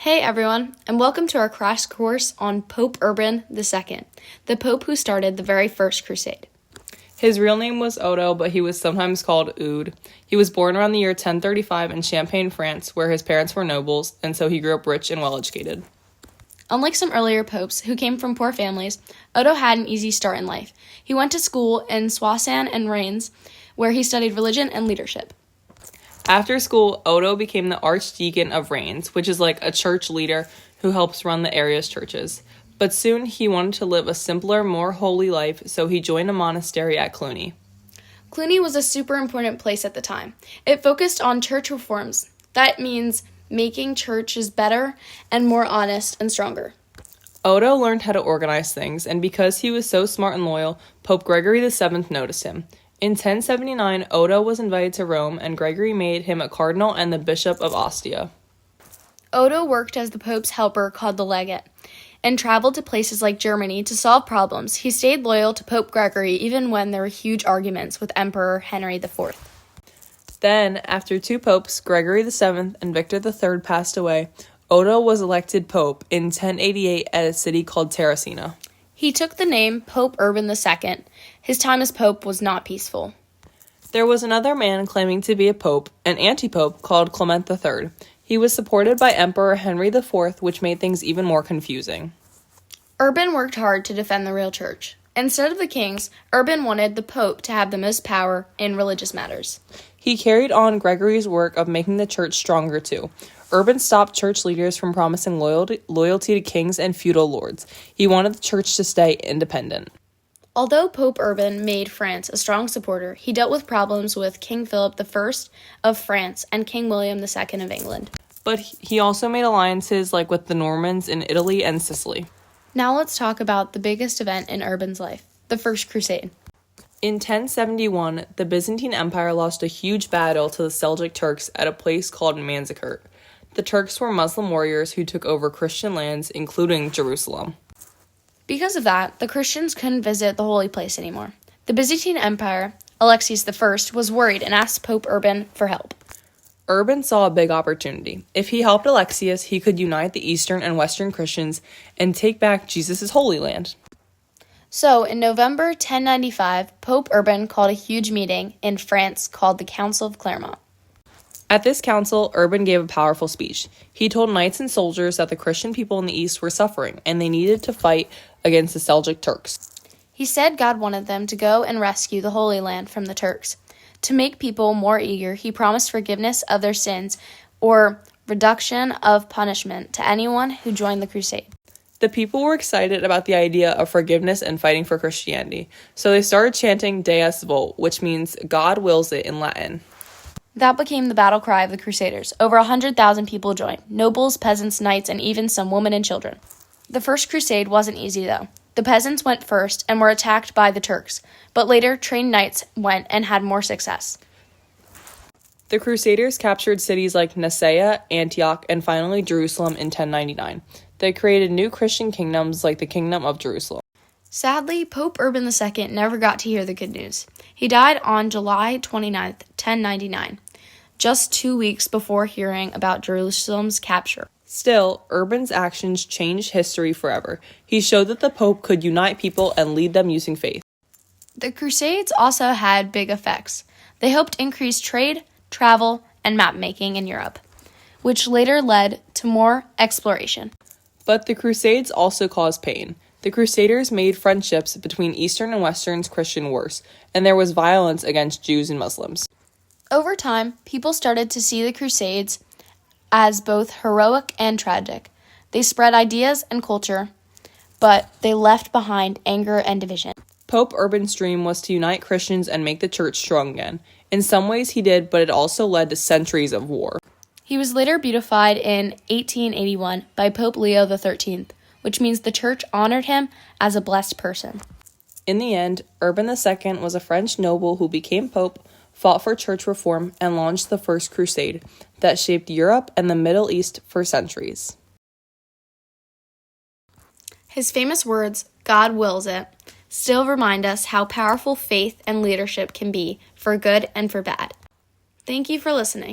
Hey everyone, and welcome to our crash course on Pope Urban II, the Pope who started the very first crusade. His real name was Odo, but he was sometimes called Eudes. He was born around the year 1035 in Champagne, France, where his parents were nobles, and so he grew up rich and well-educated. Unlike some earlier popes who came from poor families, Odo had an easy start in life. He went to school in Soissons and Reims, where he studied religion and leadership. After school, Odo became the Archdeacon of Reims, which is like a church leader who helps run the area's churches. But soon he wanted to live a simpler, more holy life, so he joined a monastery at Cluny. Cluny was a super important place at the time. It focused on church reforms. That means making churches better and more honest and stronger. Odo learned how to organize things, and because he was so smart and loyal, Pope Gregory VII noticed him. In 1079, Odo was invited to Rome, and Gregory made him a cardinal and the bishop of Ostia. Odo worked as the Pope's helper called the legate, and traveled to places like Germany to solve problems. He stayed loyal to Pope Gregory even when there were huge arguments with Emperor Henry IV. Then, after two popes, Gregory VII and Victor III, passed away, Odo was elected pope in 1088 at a city called Terracina. He took the name Pope Urban II. His time as pope was not peaceful. There was another man claiming to be a pope, an anti-pope called Clement III. He was supported by Emperor Henry IV, which made things even more confusing. Urban worked hard to defend the real church. Instead of the kings, Urban wanted the pope to have the most power in religious matters. He carried on Gregory's work of making the church stronger too. Urban stopped church leaders from promising loyalty to kings and feudal lords. He wanted the church to stay independent. Although Pope Urban made France a strong supporter, he dealt with problems with King Philip I of France and King William II of England. But he also made alliances like with the Normans in Italy and Sicily. Now let's talk about the biggest event in Urban's life, the First Crusade. In 1071, the Byzantine Empire lost a huge battle to the Seljuk Turks at a place called Manzikert. The Turks were Muslim warriors who took over Christian lands, including Jerusalem. Because of that, the Christians couldn't visit the holy place anymore. The Byzantine Empire, Alexius I, was worried and asked Pope Urban for help. Urban saw a big opportunity. If he helped Alexius, he could unite the Eastern and Western Christians and take back Jesus' Holy Land. So, in November 1095, Pope Urban called a huge meeting in France called the Council of Clermont. At this council, Urban gave a powerful speech. He told knights and soldiers that the Christian people in the East were suffering, and they needed to fight against the Seljuk Turks. He said God wanted them to go and rescue the Holy Land from the Turks. To make people more eager, he promised forgiveness of their sins or reduction of punishment to anyone who joined the crusade. The people were excited about the idea of forgiveness and fighting for Christianity, so they started chanting Deus Vult, which means God wills it in Latin. That became the battle cry of the Crusaders. Over 100,000 people joined, nobles, peasants, knights, and even some women and children. The First Crusade wasn't easy, though. The peasants went first and were attacked by the Turks, but later trained knights went and had more success. The Crusaders captured cities like Nicaea, Antioch, and finally Jerusalem in 1099. They created new Christian kingdoms like the Kingdom of Jerusalem. Sadly, Pope Urban II never got to hear the good news. He died on July 29, 1099, just 2 weeks before hearing about Jerusalem's capture. Still, Urban's actions changed history forever. He showed that the Pope could unite people and lead them using faith. The Crusades also had big effects. They helped increase trade, travel, and map-making in Europe, which later led to more exploration. But the Crusades also caused pain. The Crusaders made friendships between Eastern and Western Christian worse, and there was violence against Jews and Muslims. Over time, people started to see the Crusades as both heroic and tragic. They spread ideas and culture, but they left behind anger and division. Pope Urban's dream was to unite Christians and make the church strong again. In some ways he did, but it also led to centuries of war. He was later beatified in 1881 by Pope Leo XIII, which means the church honored him as a blessed person. In the end, Urban II was a French noble who became pope, fought for church reform, and launched the First Crusade that shaped Europe and the Middle East for centuries. His famous words, "God wills it," still remind us how powerful faith and leadership can be for good and for bad. Thank you for listening.